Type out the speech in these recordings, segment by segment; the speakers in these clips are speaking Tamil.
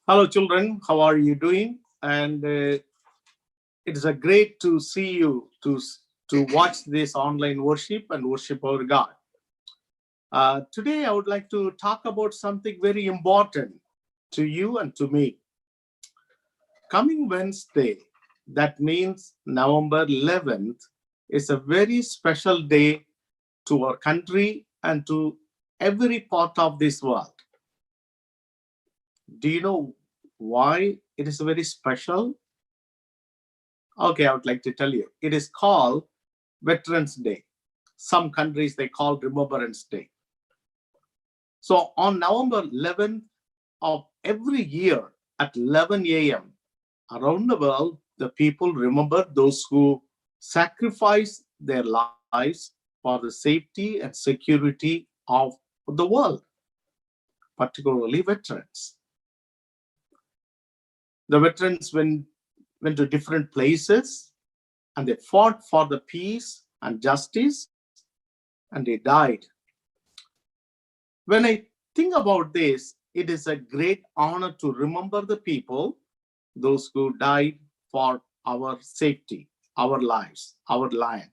Hello, children. How are you doing? And it is a great to see you to watch this online worship and worship our God. Today, I would like to talk about something very important to you and to me. Coming Wednesday, that means November 11th, is a very special day to our country and to every part of this world. Do you know why it is very special? Okay, I would like to tell you. It is called Veterans Day. Some countries they call Remembrance Day. So on November 11th of every year at 11 a.m. around the world, the people remember those who sacrificed their lives for the safety and security of the world, particularly veterans. The veterans went to different places and they fought for the peace and justice and they died. When I think about this, it is a great honor to remember the people, those who died for our safety, our lives, our land.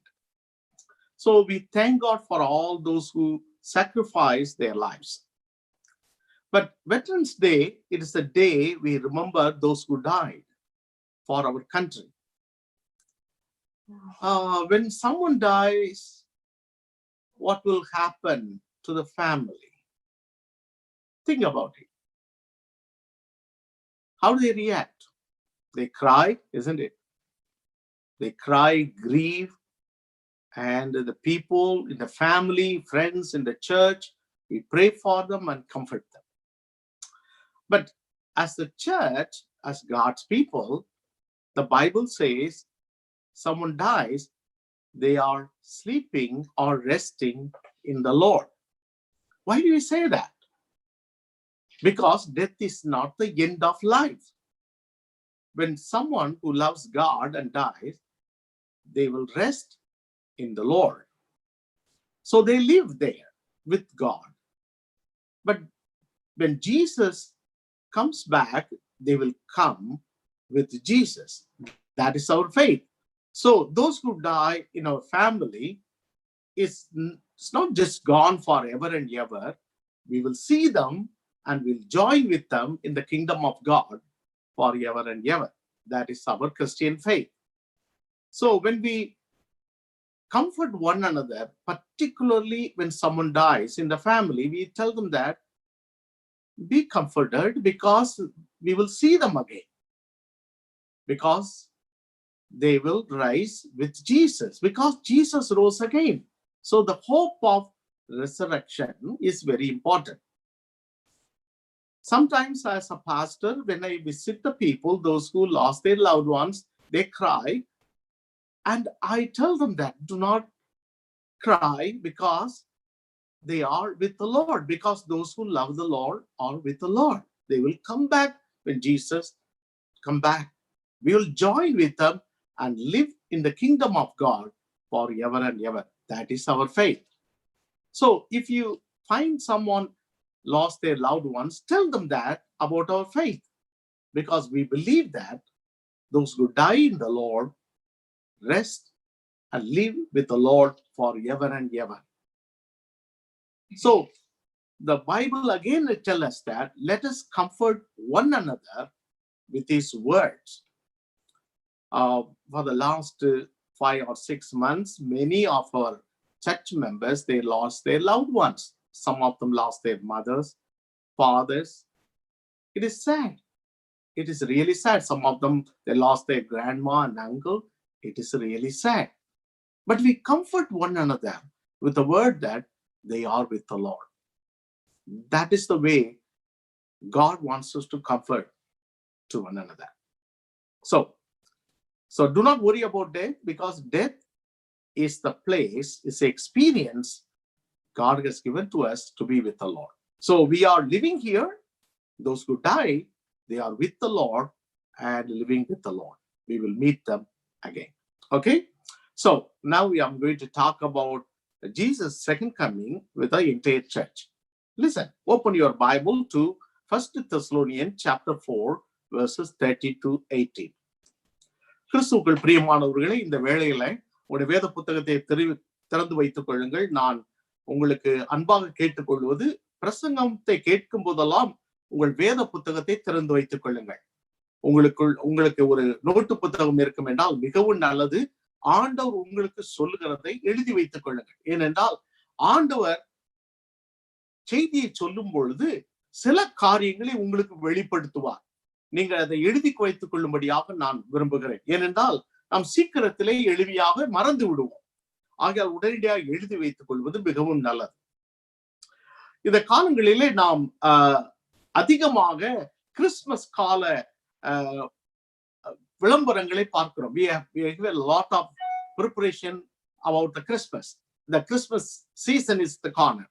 So we thank God for all those who sacrificed their lives. But Veterans Day, it is a day we remember those who died for our country. When someone dies, what will happen to the family? Think about it. How do they react? They cry, isn't it? They cry, grieve, and the people in the family, friends in the church, we pray for them and comfort them. But as the church, as God's people, the Bible says someone dies, they are sleeping or resting in the Lord. Why do we say that? Because death is not the end of life. When someone who loves God and dies, they will rest in the Lord. So they live there with God. But when Jesus comes back, they will come with Jesus. That is our faith. So those who die in our family, it's not just gone forever and ever. We will see them and we'll join with them in the kingdom of God forever and ever. That is our Christian faith. So when we comfort one another, particularly when someone dies in the family, we tell them that be comforted because we will see them again, because they will rise with Jesus, because Jesus rose again. So the hope of resurrection is very important. Sometimes as a pastor, when I visit the people, those who lost their loved ones, they cry. And I tell them that do not cry because they are with the Lord, because those who love the Lord are with the Lord. They will come back when Jesus come back. We will join with them and live in the kingdom of God forever and ever. That is our faith. So if you find someone lost their loved ones, tell them that about our faith, because we believe that those who die in the Lord rest and live with the Lord forever and ever. So the Bible again tells us that let us comfort one another with his words. For the last 5 or 6 months, many of our church members, they lost their loved ones. Some of them lost their mothers, fathers. It is sad. It is really sad. Some of them, they lost their grandma and uncle. It is really sad. But we comfort one another with the word that they are with the Lord. That is the way God wants us to comfort to one another. So do not worry about death, because death is the place, is the experience God has given to us to be with the Lord. So we are living here. Those who die, they are with the Lord and living with the Lord. We will meet them again. Okay? So now we are going to talk about Jesus' second coming with the entire church. Listen, open your Bible to 1 Thessalonians chapter 4 verses 30 to 18. கிறிஸ்துவுக்குள் பிரியமானவர்களே, இந்த வேளையில உங்களுடைய வேத புத்தகத்தை திறந்து வைத்துக் கொள்ளுங்கள். நான் உங்களுக்கு அன்பாக கேட்டுக்கொள்வது, பிரசங்கத்தை கேட்கும் போதெல்லாம் உங்கள் வேத புத்தகத்தை திறந்து வைத்துக் கொள்ளுங்கள். உங்களுக்கு ஒரு நோட்டு புத்தகம் இருக்கும் என்றால் மிகவும் நல்லது. ஆண்டவர் உங்களுக்கு சொல்லுகிறதை எழுதி வைத்துக் கொள்ளுங்கள். ஏனென்றால் ஆண்டவர் செய்தியை சொல்லும் பொழுது சில காரியங்களை உங்களுக்கு வெளிப்படுத்துவார். நீங்கள் அதை எழுதி வைத்துக் கொள்ளும்படியாக நான் விரும்புகிறேன். ஏனென்றால் நாம் சீக்கிரத்திலே எளிமையாக மறந்து விடுவோம். ஆகையால் உடனடியாக எழுதி வைத்துக் கொள்வது மிகவும் நல்லது. இந்த காலங்களிலே நாம் அதிகமாக கிறிஸ்துமஸ் கால விளம்பரங்களை பார்க்கிறோம். We have a lot of preparation about the Christmas. The Christmas season is the corner.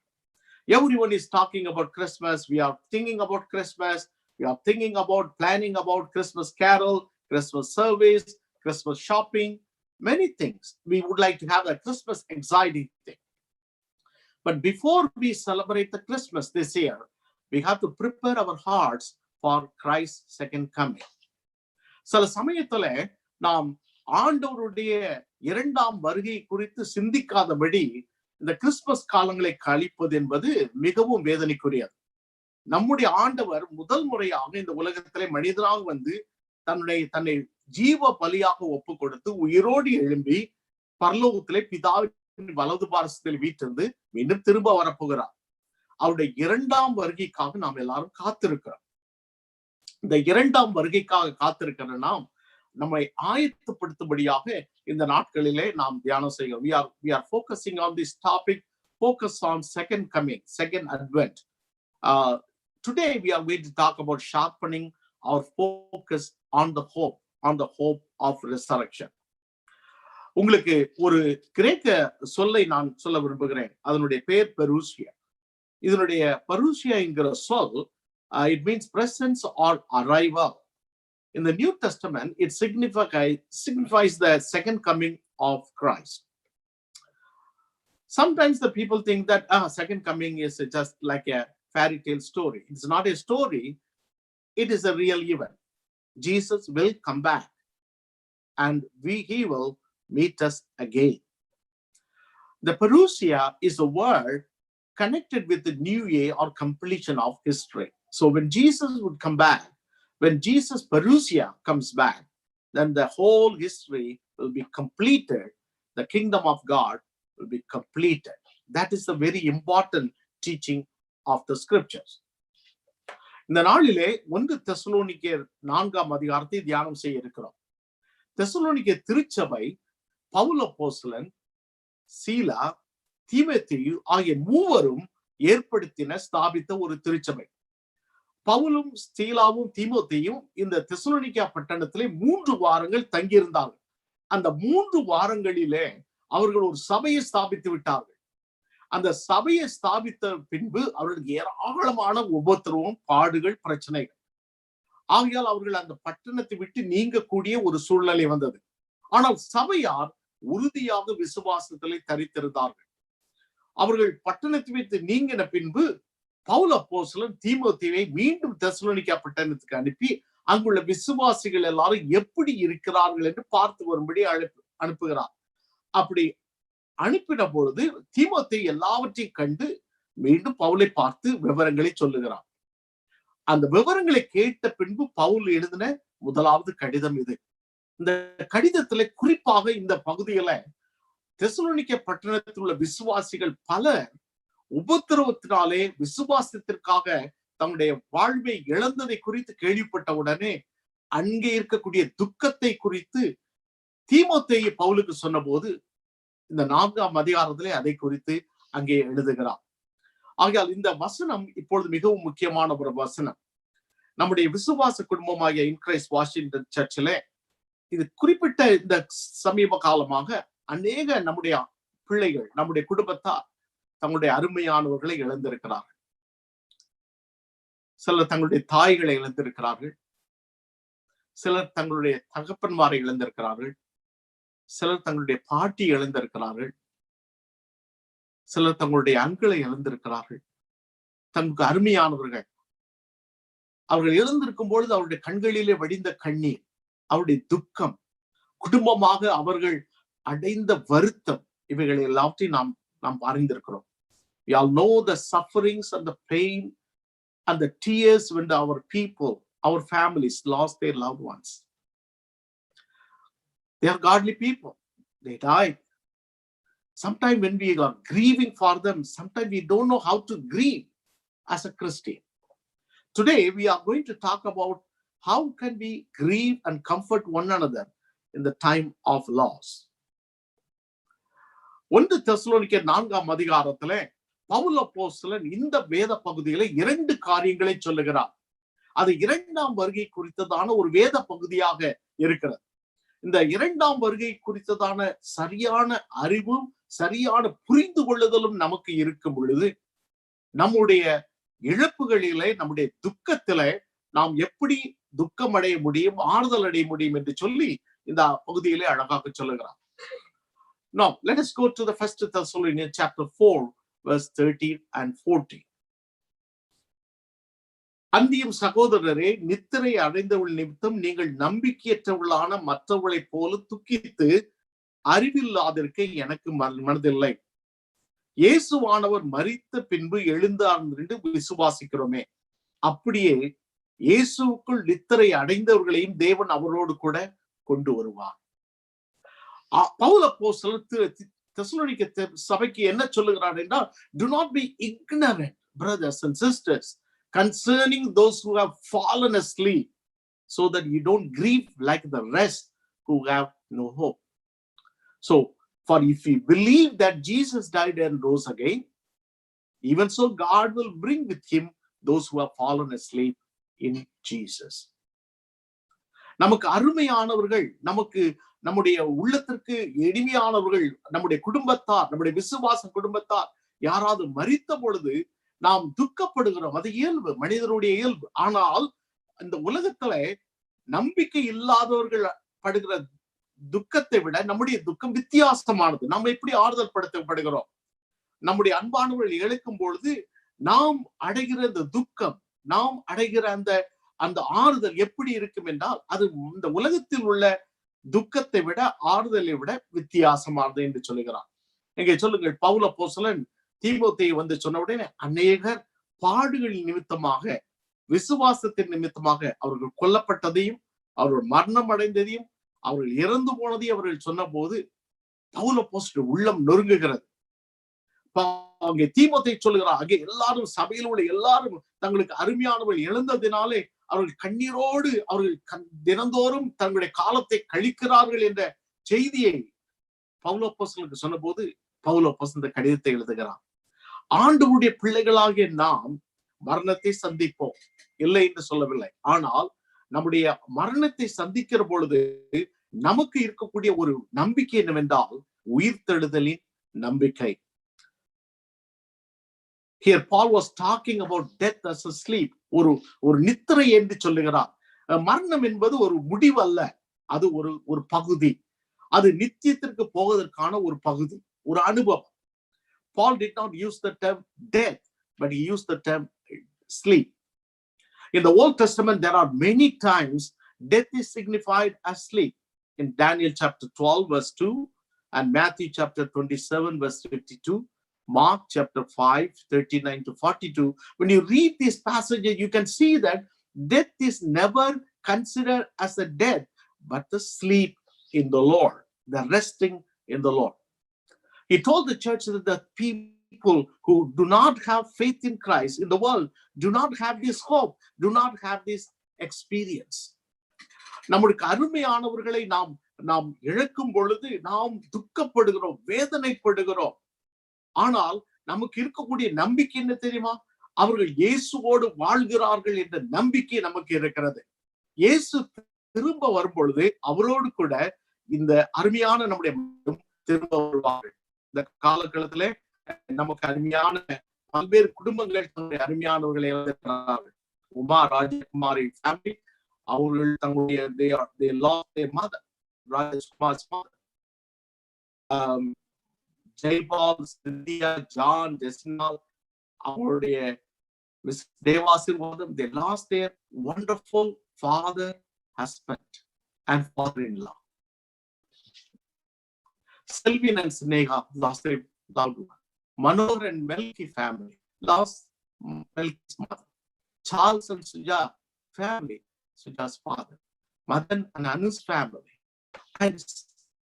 Everyone is talking about Christmas. We are thinking about Christmas. We are thinking about planning about Christmas carol, Christmas service, Christmas shopping, many things. We would like to have a Christmas anxiety thing. But before we celebrate the Christmas this year, we have to prepare our hearts for Christ's second coming. சில சமயத்துல நாம் ஆண்டவருடைய இரண்டாம் வருகை குறித்து சிந்திக்காதபடி இந்த கிறிஸ்துமஸ் காலங்களை கழிப்பது என்பது மிகவும் வேதனைக்குரியது. நம்முடைய ஆண்டவர் முதல் முறையாக இந்த உலகத்திலே மனிதனாக வந்து தன்னை ஜீவ பலியாக ஒப்பு கொடுத்து உயிரோடு எழும்பி பரலோகத்திலே பிதாவின் வலது பாரசத்தில் வீட்டிருந்து மீண்டும் திரும்ப வரப்போகிறார். அவருடைய இரண்டாம் வருகைக்காக நாம் எல்லாரும் காத்திருக்கிறோம். இந்த இரண்டாம் வருகைக்காக காத்திருக்கிற நாம் நம்மை ஆயத்தப்படுத்தும்படியாக இந்த நாட்களிலே நாம் தியானம் செய்கிறோம். We are focusing on this topic, focus on second coming, second advent. Today we are going to talk about sharpening our focus on the hope of resurrection. உங்களுக்கு ஒரு கிரேக்க சொல்லை நான் சொல்ல விரும்புகிறேன். அதனுடைய பெயர் பெருசியா. இதனுடைய பெருசியா என்கிற சொல் it means presence or arrival. In the New Testament, it signifies the second coming of Christ. Sometimes the people think that second coming is just like a fairy tale story. It's not a story. It is a real event. Jesus will come back and he will meet us again. The parousia is a word connected with the new year or completion of history. So when Jesus would come back, when Jesus parousia comes back, then the whole history will be completed. The kingdom of God will be completed. That is the very important teaching of the scriptures. இந்த நாளிலே 1 தெசலோனிக்கேயர் 4ஆம் அதிகாரத்தை தியானம் செய்ய இருக்கிறோம். தெசலோனிக்கே திருச்சபை பவுல் அப்போஸ்தலன், சீலா, தீமோத்தேயு ஆகிய மூவரும் ஏற்படுத்தின ஸ்தாபித்த ஒரு திருச்சபை. பவுலும் சீலாவும் தீமோத்தேயும் இந்த தெசலோனிக்கா பட்டணத்திலே 3 வாரங்கள் தங்கியிருந்தார்கள். அந்த 3 வாரங்களிலே அவர்கள் ஒரு சபையை ஸ்தாபித்து விட்டார்கள். அந்த சபையை ஸ்தாபித்த பின்பு அவர்களுக்கு ஏராளமான உபத்திரவம், பாடுகள், பிரச்சனைகள். ஆகையால் அவர்கள் அந்த பட்டணத்தை விட்டு நீங்கக்கூடிய ஒரு சூழ்நிலை வந்தது. ஆனால் சபையார் உறுதியாக விசுவாசத்திலே தரித்திருந்தார்கள். அவர்கள் பட்டணத்தை விட்டு நீங்கின பின்பு பவுல் அப்போஸ்தலன் தீமோத்தேயுவை மீண்டும் தெசலோனிக்கா பட்டணத்துக்கு அனுப்பி அங்குள்ள விசுவாசிகள் எல்லாரும் எப்படி இருக்கிறார்கள் என்று பார்த்து வரும்படி அனுப்புகிறார். அப்படி அனுப்பின பொழுது தீமோத்தேயு எல்லாவற்றையும் கண்டு மீண்டும் பவுலை பார்த்து விவரங்களை சொல்லுகிறார். அந்த விவரங்களை கேட்ட பின்பு பவுல் எழுதின முதலாவது கடிதம் இது. இந்த கடிதத்துல குறிப்பாக இந்த பகுதியில தெசலோனிக்கா பட்டணத்தில் உள்ள விசுவாசிகள் பலர் உபத்திரவத்தினாலே விசுவாசத்திற்காக தங்களுடைய வாழ்வை இழந்ததை குறித்து கேள்விப்பட்ட உடனே அங்கே இருக்கக்கூடிய துக்கத்தை குறித்து தீமோத்தேயு பவுலுக்கு சொன்ன போது இந்த 4ஆம் அதிகாரத்திலே அதை குறித்து அங்கே எழுதுகிறார். ஆகையால் இந்த வசனம் இப்பொழுது மிகவும் முக்கியமான ஒரு வசனம். நம்முடைய விசுவாச குடும்பமாகிய இன் கிரைஸ்ட் வாஷிங்டன் சர்ச்சிலே இது குறிப்பிட்ட இந்த சமீப காலமாக அநேக நம்முடைய பிள்ளைகள், நம்முடைய குடும்பத்தார் தங்களுடைய அருமையானவர்களை இழந்திருக்கிறார்கள். சிலர் தங்களுடைய தாய்களை இழந்திருக்கிறார்கள், சிலர் தங்களுடைய தகப்பன்மாரை இழந்திருக்கிறார்கள், சிலர் தங்களுடைய பாட்டி இழந்திருக்கிறார்கள், சிலர் தங்களுடைய அன்களை இழந்திருக்கிறார்கள். தங்களுக்கு அருமையானவர்கள் அவர்கள் இறந்திருக்கும் பொழுது அவருடைய கண்களிலே வடிந்த கண்ணீர், அவருடைய துக்கம், குடும்பமாக அவர்கள் அடைந்த வருத்தம், இவைகளை எல்லாத்தையும் நாம் அறிந்திருக்கிறோம். We all know the sufferings and the pain and the tears when our people, our families lost their loved ones. They are godly people. They died. Sometimes when we are grieving for them, sometimes we don't know how to grieve as a Christian. Today, we are going to talk about how can we grieve and comfort one another in the time of loss. 1 தெசலோனிக்கேயர் 4ஆம் அதிகாரத்திலே பவுல் அப்போஸ்தலன் இந்த வேத பகுதியிலே 2 காரியங்களை சொல்லுகிறார். அது 2ஆம் வருகை குறித்ததான ஒரு வேத பகுதியாக இருக்கிறது. இந்த 2ஆம் வருகை குறித்ததான சரியான அறிவும் சரியான புரிந்து கொள்ளுதலும் நமக்கு இருக்கும் பொழுது, நம்முடைய இழப்புகளிலே, நம்முடைய துக்கத்திலே நாம் எப்படி துக்கம் அடைய முடியும், ஆறுதல் அடைய முடியும் என்று சொல்லி இந்த பகுதியிலே அழகாக சொல்லுகிறார். Now, let us go to the 1 Thessalonians chapter 4, verse 13 and 14. அந்தியும் சகோதரரே, நித்திரை அடைந்தவள் நிமித்தம் நீங்கள் நம்பிக்கையற்றவளான மற்றவளைப் போல துக்கித்து அறிவில்லாதிருக்க எனக்கு மனதில்லை. இயேசுவானவர் மரித்த பின்பு எழுந்தார் என்று விசுவாசிக்கிறோமே, அப்படியே இயேசுவுக்குள் நித்திரை அடைந்தவர்களையும் தேவன் அவரோடு கூட கொண்டு வருவார். பவுல் அப்போஸ்தலன் தெசலோனிக்கே சபைக்கு என்ன சொல்லுகிறார் என்றால், do not be ignorant, brothers and sisters, concerning those who have fallen asleep, so that you don't grieve like the rest who have no hope. So, for if you believe that Jesus died and rose again, even so God will bring with him those who have fallen asleep in Jesus. நமக்கு அருமையானவர்கள், நமக்கு நம்முடைய உள்ளத்திற்கு எளிமையானவர்கள், நம்முடைய குடும்பத்தார், நம்முடைய விசுவாச குடும்பத்தார் யாராவது மரித்த பொழுது நாம் துக்கப்படுகிறோம். அது இயல்பு, மனிதனுடைய இயல்பு. ஆனால் இந்த உலகத்துல நம்பிக்கை இல்லாதவர்கள் படுகிற துக்கத்தை விட நம்முடைய துக்கம் வித்தியாசமானது. நம்ம எப்படி ஆறுதல் படுத்தப்படுகிறோம்? நம்முடைய அன்பானவர்கள் இழக்கும் பொழுது நாம் அடைகிற இந்த துக்கம், நாம் அடைகிற அந்த ஆறுதல் எப்படி இருக்கும் என்றால், அது இந்த உலகத்தில் உள்ள துக்கத்தை விட, ஆறுதலை விட வித்தியாசமானது என்று சொல்லுகிறார். இங்கே சொல்லுங்கள், பவுல் அப்போஸ்தலன் தீமோத்தேயு வந்து சொன்ன உடனே, அநேகர் பாடுகளின் நிமித்தமாக, விசுவாசத்தின் நிமித்தமாக அவர்கள் கொல்லப்பட்டதையும், அவர்கள் மரணம் அடைந்ததையும், அவர்கள் இறந்து போனதையும் அவர்கள் சொன்ன போது பவுல் அப்போஸ்தலன் உள்ளம் நொறுங்குகிறது. அங்கே தீமோத்தேயு சொல்லுகிறார், அங்கே எல்லாரும், சபையில் உள்ள எல்லாரும் தங்களுக்கு அருமையானவர்கள் இழந்ததினாலே அவர்கள் கண்ணீரோடு அவர்கள் தினந்தோறும் தங்களுடைய காலத்தை கழிக்கிறார்கள் என்ற செய்தியை பவுல் அப்போஸ்தலனுக்கு சொன்ன போது பவுல் அப்போஸ்தலன் இந்த கடிதத்தை எழுதுகிறார். ஆண்டவருடைய பிள்ளைகளாகிய நாம் மரணத்தை சந்திப்போம், இல்லை என்று சொல்லவில்லை. ஆனால் நம்முடைய மரணத்தை சந்திக்கிற பொழுது நமக்கு இருக்கக்கூடிய ஒரு நம்பிக்கை என்னவென்றால், உயிர்த்தெழுதலின் நம்பிக்கை. Here Paul was talking about death as a sleep. ஒரு நித்திரை என்று சொல்லுகிறார். மரணம் என்பது ஒரு முடிவு அல்ல, அது ஒரு பகுதி. அது நித்தியத்திற்கு போவதற்கான ஒரு பகுதி, ஒரு அனுபவம். Paul did not use the term death, but he used the term sleep. In the Old Testament, there are many times death is signified as sleep. In Daniel chapter 12, verse 2, and Matthew chapter 27, verse 52, Mark chapter 5, 39 to 42. When you read these passages, you can see that death is never considered as a death, but the sleep in the Lord, the resting in the Lord. He told the church that the people who do not have faith in Christ in the world do not have this hope, do not have this experience. நம்முடைய அருமையானவர்களை நாம் இழக்கும் பொழுது நாம் துக்கப்படுகிறோம், வேதனைப்படுகிறோம். ஆனால் நமக்கு இருக்கக்கூடிய நம்பிக்கை என்ன தெரியுமா? அவர்கள் இயேசுவோடு வாழ்கிறார்கள் என்ற நம்பிக்கை நமக்கு இருக்கிறது. இயேசு திரும்ப வரும் பொழுது அவரோடு கூட இந்த அருமையான நம்முடைய திரும்ப வருவார்கள். இந்த காலகட்டத்திலே நமக்கு அருமையான பல்வேறு குடும்பங்கள் தன்னுடைய அருமையானவர்களை இழந்திருக்கிறார்கள். உமா ராஜகுமாரி ஃபேமிலி, அவர்கள் தங்களுடைய they lost their mother, Rajakumar's mother. Jaipal, Cynthia, John, Jesnal, அவருடைய Miss Devasirvadam, they lost their wonderful father, husband, and father-in-law. Selvin and Sneha lost their loved one. Manor and Melky family lost Melky's mother. Charles and Suja family, Suja's father. Madan and Anu's family. And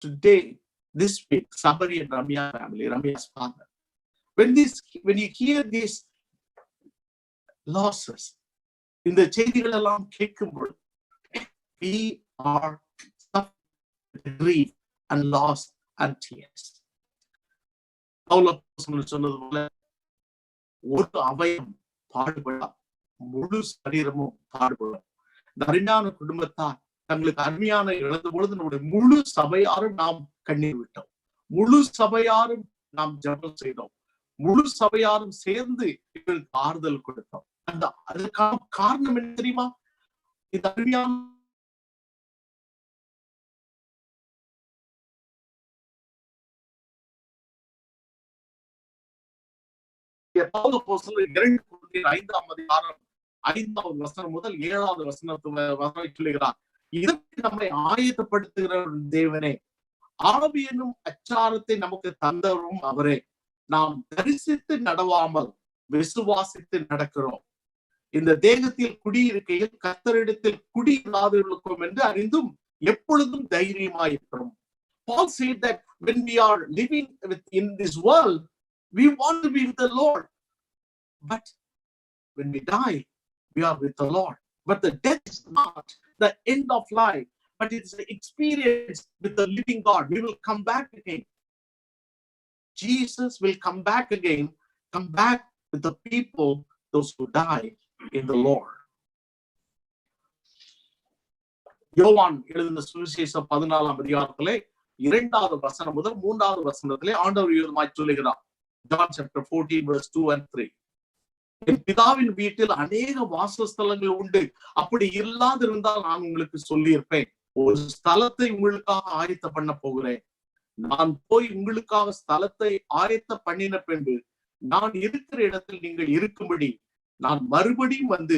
today, this week, Sabari and Ramya family, Ramya's father. When you hear these losses, in the செய்திகள் எல்லாம் கேட்கும்போது, we are suffering with grief and loss and tears. சொன்னது போல ஒரு அவயம் பாடுபடும், முழு சரீரமும் பாடுபடும். இந்த அருமையான குடும்பத்தார் தங்களுக்கு அருமையான இழந்த பொழுது நம்முடைய முழு சபையாரும் நாம் கண்ணீர் விட்டோம், முழு சபையாரும் நாம் ஜெபம் செய்தோம், முழு சபையாரும் சேர்ந்து இவருக்கு ஆறுதல் கொடுத்தோம். அந்த அதுக்கான காரணம் என்ன தெரியுமா? இந்த அருமையான பவுல் அப்போஸ்தலர் 2 கொரிந்தியர் 5ஆம் அதிகாரம் 5வது வசனம் முதல் 7வது வசனம் சொல்லுகிறார். இதற்கு நம்மை ஆயத்தப்படுத்துகிற தேவனே, ஆவி என்னும் அச்சாரத்தை நமக்கு தந்தவரும் அவரே. நாம் தரிசித்து நடவாமல் விசுவாசித்து நடக்கிறோம். இந்த தேகத்தில் குடியிருக்கையில் கர்த்தரிடத்தில் குடியில்லாதவர்களுக்கும் என்று அறிந்தும் எப்பொழுதும் தைரியமாயிருக்கிறோம். Paul said that when we are living in this world, we want to be with the Lord. But when we die, we are with the Lord. But the death is not the end of life, but it's the experience with the living God. We will come back again. Jesus will come back again, come back with the people, those who die in the Lord. யோவான் எழுதின சுவிசேஷம் 14ஆம் அதிகாரத்திலே 2வது வசனம் முதல் 3வது வசனத்திலே ஆண்டவர் விரோதமாய் சொல்லுகிறார். John chapter 14 verse 2 and 3. என் பிதாவின் வீட்டில் அநேக வாசஸ்தலங்கள் உண்டு, அப்படி இல்லாதிருந்தால் நான் உங்களுக்கு சொல்லியிருப்பேன். ஒரு ஸ்தலத்தை உங்களுக்காக ஆயத்த பண்ண போகிறேன். நான் போய் உங்களுக்காக ஸ்தலத்தை ஆயத்த பண்ணின பின்பு நான் இருக்கிற இடத்தில் நீங்கள் இருக்கும்படி நான் மறுபடியும் வந்து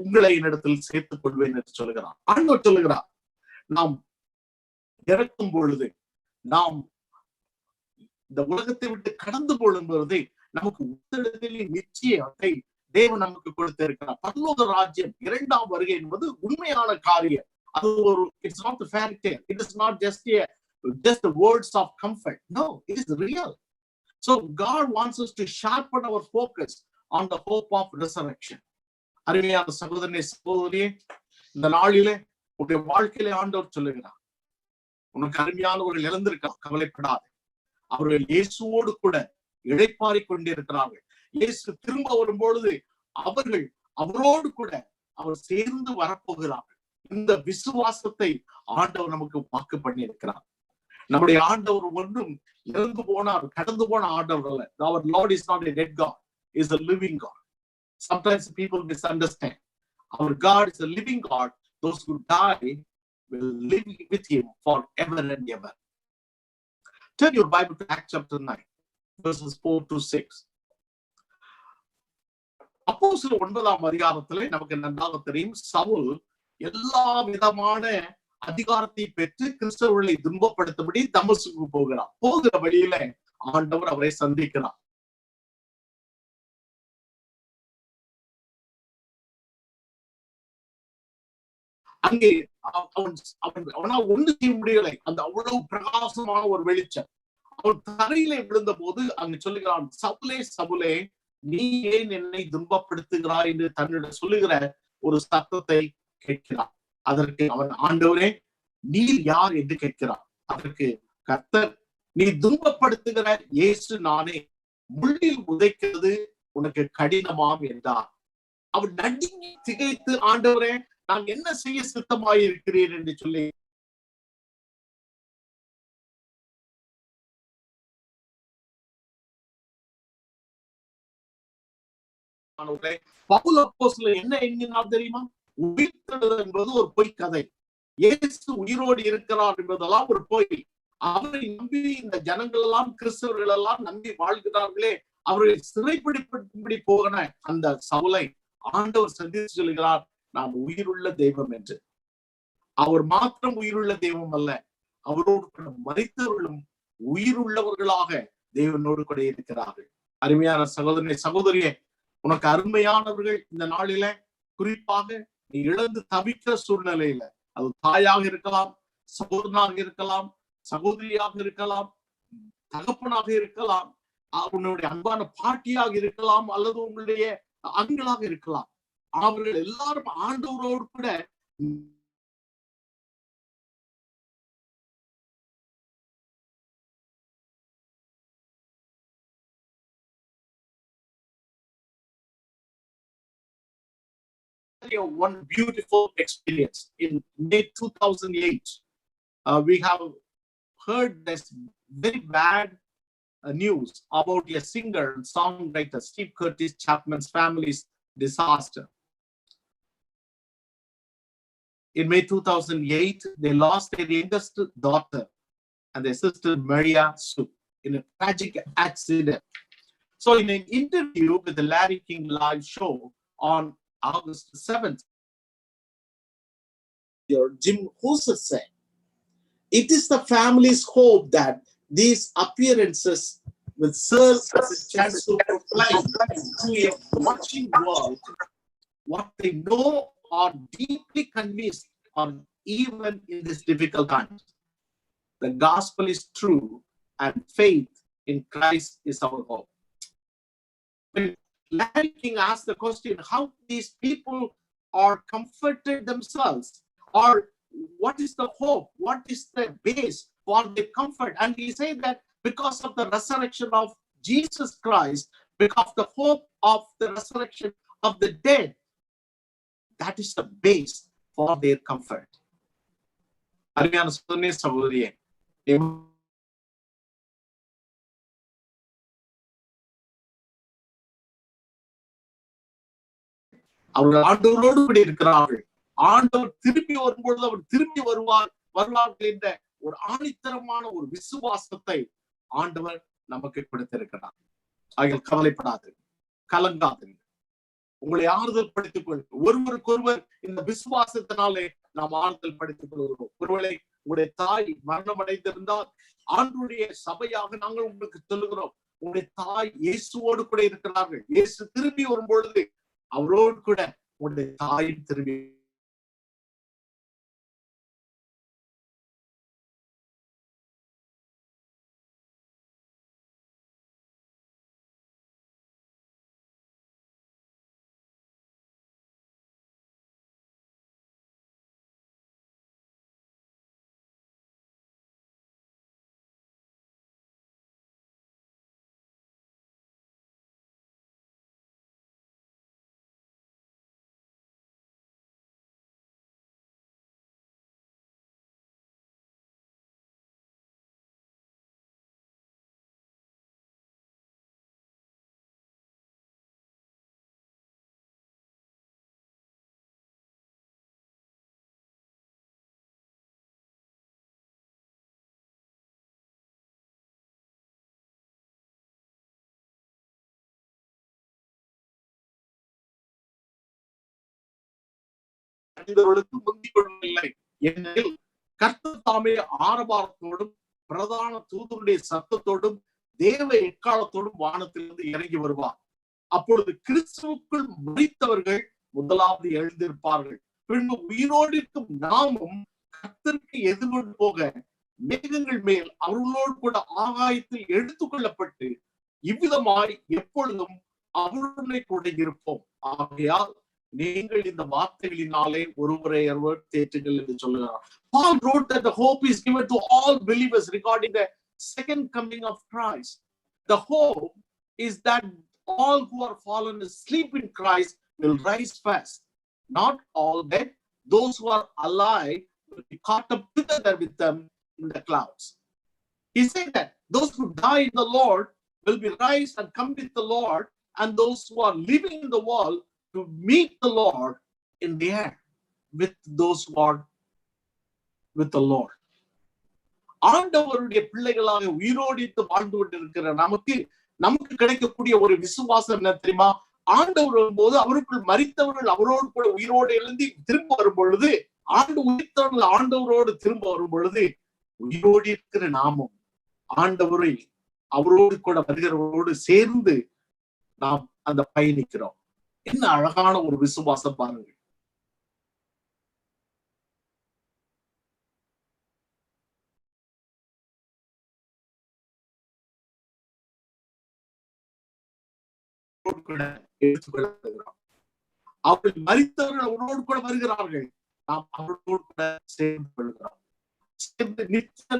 உங்களை என்னிடத்தில் சேர்த்துக் கொள்வேன் என்று சொல்லுகிறார். ஆண்டவர் சொல்லுகிறார், நாம் இறக்கும் பொழுது, நாம் இந்த உலகத்தை விட்டு கடந்து போடும் பொழுது நமக்கு உத்தரத்திலே நிச்சயத்தை தேவன் நமக்கு கொடுத்திருக்கிறார். பரலோக ராஜ்யம் 2ஆம் வருகை என்பது உண்மையான காரியம். அது ஒரு it's not a fairy tale. It is not just the words of comfort. No, it is real. So God wants us to sharpen our focus on the hope of resurrection. அருமையான சகோதரனே, சகோதரியே, இந்த நாளிலே உங்களுடைய வாழ்க்கையிலே ஆண்டவர் சொல்லுகிறார், உனக்கு அருமையானவர்கள் இழந்திருக்க கவலைப்படாது. அவர்கள் இயேசுவோடு கூட இளைப்பாறி கொண்டிருக்கிறார்கள். இயேசு திரும்ப வரும்பொழுது அவர்கள் அவரோடு கூட அவர் சேர்ந்து வரப்போகிறார்கள். இந்த விசுவாசத்தை ஆண்டவர் நமக்கு வாக்கு பண்ணி இருக்கிறார். நம்முடைய ஆண்டவர் ஒன்றும் இறந்து போனார், கடந்து போன ஆண்டவர் அல்ல. Our Lord is not a dead God, he is a living God. Sometimes people misunderstand. Our God is a living God. Those who die will live with him forever and ever. Turn your Bible to Acts chapter 9, verses 4 to 6. அப்போஸ்தலர் 9ஆம் அதிகாரத்திலே நமக்கு நன்றாக தெரியும், சவுல் எல்லா விதமான அதிகாரத்தை பெற்று கிறிஸ்தவர்களை துன்பப்படுத்தபடி தமஸ்குக்கு போகிறார். போகிற வழியில ஆண்டவர் அவரை சந்திக்கிறார். அங்கே அவனால் ஒன்று செய்ய முடியலை. அந்த அவ்வளவு பிரகாசமான ஒரு வெளிச்சம் அவன் தரையிலே விழுந்த போது அங்கு சொல்லுகிறான், சவுலே சவுலே, நீ ஏன் என்னை துன்பப்படுத்துகிறாய் என்று தன்னிடம் சொல்லுகிற ஒரு சத்தத்தை கேட்கிறான். அதற்கு அவன், ஆண்டவரே நீர் யார் என்று கேட்கிறான். அதற்கு கர்த்தர், நீ துன்பப்படுத்துகிற இயேசு நானே, முள்ளில் உதைக்கிறது உனக்கு கடினமாம் என்றார். அவன் நடுங்கி திகைத்து, ஆண்டவரே நான் என்ன செய்ய சித்தமாயிருக்கிறேன் என்று சொல்லி பவுல் அப்போஸ்தலர் என்ன எண்ணினார் தெரியுமா? உயிர்த்தெழுதல் என்பது ஒரு பொய் கதை. இயேசு உயிரோடு இருக்கிறார் என்பதெல்லாம் ஒரு பொய். அவரை நம்பி இந்த ஜனங்கள் எல்லாம், கிறிஸ்தவர்கள் எல்லாம் நம்பி வாழ்கிறார்களே, அவர்களை சிறைப்பிடிப்படி போகிற அந்த சவுலை ஆண்டவர் சந்தித்து சொல்கிறார், நான் உயிருள்ள தெய்வம் என்று. அவர் மாத்திரம் உயிருள்ள தெய்வம் அல்ல, அவரோடு கூட மரித்தவர்களும் உயிருள்ளவர்களாக தேவனோடு கூட இருக்கிறார்கள். அருமையான சகோதரனே, சகோதரியே, உனக்கு அருமையானவர்கள் இந்த நாளில, குறிப்பாக நீ இழந்து தவிக்கிற சூழ்நிலையில, அது தாயாக இருக்கலாம், சகோதரனாக இருக்கலாம், சகோதரியாக இருக்கலாம், தகப்பனாக இருக்கலாம், உன்னுடைய அன்பான பாட்டியாக இருக்கலாம், அல்லது உங்களுடைய அங்களாக இருக்கலாம். அவர்கள் எல்லாரும் ஆண்டவரோடு கூட one beautiful experience. In May 2008, we have heard this very bad news about a singer and songwriter, Steve Curtis Chapman's family's disaster. In May 2008, they lost their youngest daughter and their sister Maria Sue in a tragic accident. So in an interview with the Larry King live show on August 7th, Jim Husser said, it is the family's hope that these appearances will serve as a chance to proclaim to a watching world what they know or deeply convinced on, even in this difficult times. The gospel is true and faith in Christ is our hope. When Larry King asked the question, how these people are comforted themselves, or what is the hope, what is the base for their comfort, and he said that because of the resurrection of Jesus Christ, because of the hope of the resurrection of the dead, that is the base for their comfort. அருமையான சகோதரியே, அவர்கள் ஆண்டவரோடு கூட இருக்கிறார்கள். ஆண்டவர் திருப்பி வரும்பொழுது அவர் திரும்பி வருவார்கள் என்ற ஒரு ஆணித்தரமான ஒரு விசுவாசத்தை ஆண்டவர் நமக்கு கொடுத்திருக்கிறார். ஆகிய கவலைப்படாது, கலங்காது, உங்களை ஆறுதல் படுத்திக் கொள்ளுங்கள். ஒருவருக்கொருவர் இந்த விசுவாசத்தினாலே நாம் ஆறுதல் படுத்திக் கொள்கிறோம். ஒருவேளை உங்களுடைய தாய் மரணம் அடைந்திருந்தால், ஆண்டவருடைய சபையாக நாங்கள் உங்களுக்கு சொல்லுகிறோம், உங்களுடைய தாய் இயேசுவோடு கூட இருக்கிறார்கள். இயேசு திரும்பி வரும்பொழுது அவரோடு கூட உங்களுடைய தாயின் திரும்பி முந்திக் கொள்ளவில்லை. ஏனெனில் கர்த்தர் தாமே ஆரவாரத்தோடும் பிரதான தூதருடைய சத்தத்தோடும் தேவ எக்காலத்தோடும் வானத்திலிருந்து இறங்கி வருவார். அப்பொழுது கிறிஸ்துவுக்குள் மரித்தவர்கள் முதலாவது எழுந்திருப்பார்கள். பின்பு உயிரோடு இருக்கும் நாமும் கர்த்தருக்கு எதிர்கொண்டு போக மேகங்கள் மேல் அவர்களோடு கூட ஆகாயத்தில் எடுத்துக் கொள்ளப்பட்டு இவ்விதமாய் எப்பொழுதும் அவருடனே கூட இருப்போம். ஆகையால் நீங்கள் இந்த வார்த்தைகளினாலே ஒருவரையொருவர் தேற்றுங்கள் என்று சொல்லுகிறார். Paul wrote that the hope is given to all believers regarding the second coming of Christ. The hope is that all who are fallen asleep in Christ will rise first. Not all dead, those who are alive will be caught up together with them in the clouds. He said that those who die in the Lord will be raised and come with the Lord, and those who are living in the world to meet the Lord in the air with those who are with the Lord. ஆண்டவருடைய பிள்ளைகளாக உயிரோடித்து வாழ்ந்து கொண்டிருக்கிற நமக்கு நமக்கு கிடைக்கக்கூடிய ஒரு விசுவாசம் என்ன தெரியுமா? ஆண்டவர் வரும்போது அவருக்குள் மரித்தவர்கள் அவரோடு கூட உயிரோடு எழுந்தி திரும்ப வரும் பொழுது, உயிர்த்தவர்கள் ஆண்டவரோடு திரும்ப வரும் பொழுது, உயிரோடு இருக்கிற நாமும் ஆண்டவரை அவரோடு கூட வருகிறவரோடு சேர்ந்து நாம் அந்த பயணிக்கிறோம். என்ன அழகான ஒரு விசுவாசம் பாருங்க. எடுத்துக்கொள்கிறோம். அவர்கள் மரித்தவர்கள் அவரோடு கூட வருகிறார்கள், நாம் அவரோடு கூட சேர்ந்து கொள்கிறோம். சேர்ந்து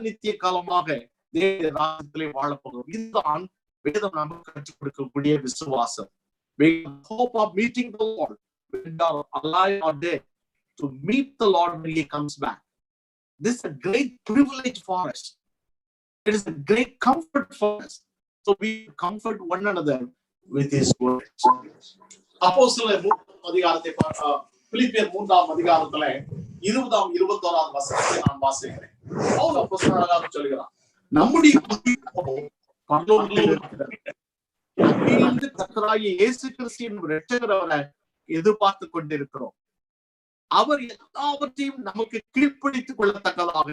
நித்திய காலமாக தேவ ராஜ்யத்திலே வாழப்போகிறோம். இதுதான் வேதம் நமக்கு கற்றுக் கொடுக்கக்கூடிய விசுவாசம். We hope of meeting the Lord when we are alive or dead, to meet the Lord when He comes back. This is a great privilege for us. It is a great comfort for us. So we comfort one another with His words. அப்போஸ்தலர் 3 அதிகாரத்தை பிலிப்பியர் 3ஆம் அதிகாரத்துல 20ஆம் 21ஆம் வசனத்தை நான் வாசிக்கிறேன். பவுல் அப்போஸ்தலனாக சொல்கிறார், நம்முடைய பரலோகத்தில் இருக்கிற கர்த்தராகிய இயேசு கிறிஸ்துவின் இரட்சகரை எதிர்பார்த்து கொண்டிருக்கிறோம். அவர் எல்லாவற்றையும் நமக்கு கீழ்ப்பிடித்துக் கொள்ளத்தக்கதாக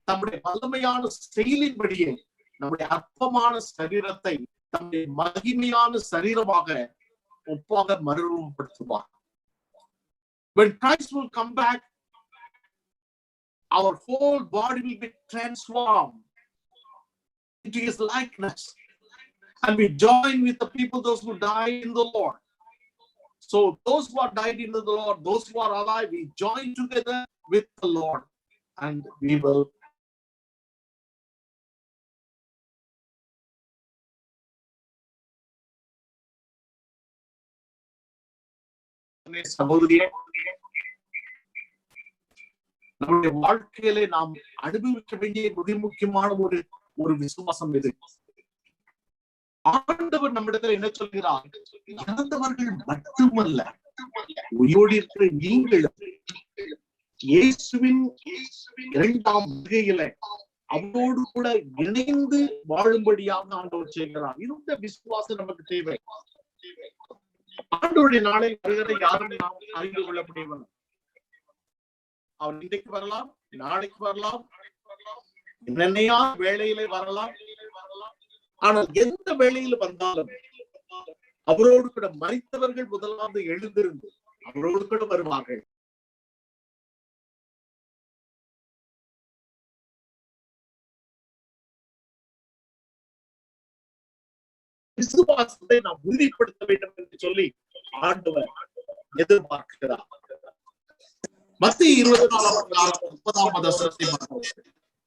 தம்முடைய வல்லமையான செயலின்படியே நம்முடைய அற்பமான சரீரத்தை தம்முடைய மகிமையான சரீரமாக ஒப்பாக மறுரூபப்படுத்துவார். When Christ will come back, our whole body will be transformed into His likeness, and we join with the people, those who die in the Lord. So those who are died in the Lord, those who are alive, we join together with the Lord, and we will சகோதரியே, நம்முடைய வாழ்க்கையிலே நாம் அனுபவிக்க வேண்டிய மிக முக்கியமான ஒரு விசுவாசம் இது. ஆண்டவர் நம்மிடத்தில் என்ன சொல்கிறார்? இறந்தவர்கள் மட்டுமல்ல, உயிரோடு இருக்கிற நீங்களும் இயேசுவின் இரண்டாம் வருகையில அவரோடு கூட இணைந்து வாழும்படியாக ஆண்டவர் செய்கிறார். இந்த விசுவாசம் நமக்கு தேவை. ஆண்டவருடைய நாளை வருகிற யாரும் நாம் அறிந்து கொள்ள முடியவில்லை. அவர் இன்றைக்கு வரலாம், நாளைக்கு வரலாம், என்னையா வேளையிலே வரலாம். ஆனால் எந்த வேளையில வந்தாலும் அவரோடு கூட மரித்தவர்கள் முதலாவது எழுந்திருந்து அவரோடு கூட வருவார்கள். விசுவாசத்தை நாம் உறுதிப்படுத்த வேண்டும் என்று சொல்லி ஆண்டவர் எதிர்பார்க்கிறார். மத்திய 24:30 வசனத்தை பார்ப்போம்.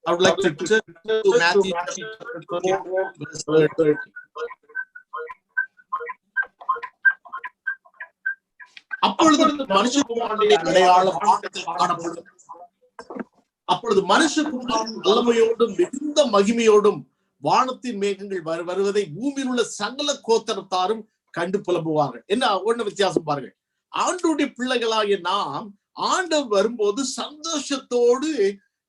I would like to turn to Matthew chapter 24, verse 30. அப்பொழுது மனுஷகுமாரனுடைய அடையாளம் காணப்படும். அப்பொழுது மனுஷகுமாரன் வல்லமையோடும் மிகுந்த மகிமையோடும் வானத்தின் மேகங்கள் வருவதை பூமியில் உள்ள சகல கோத்திரத்தாரும் கண்டு புலம்புவார்கள். என்ன ஒண்ணு வித்தியாசம் பாருங்க. ஆண்டவருடைய பிள்ளைகளாகிய நாம் ஆண்டவர் வரும்போது சந்தோஷத்தோடு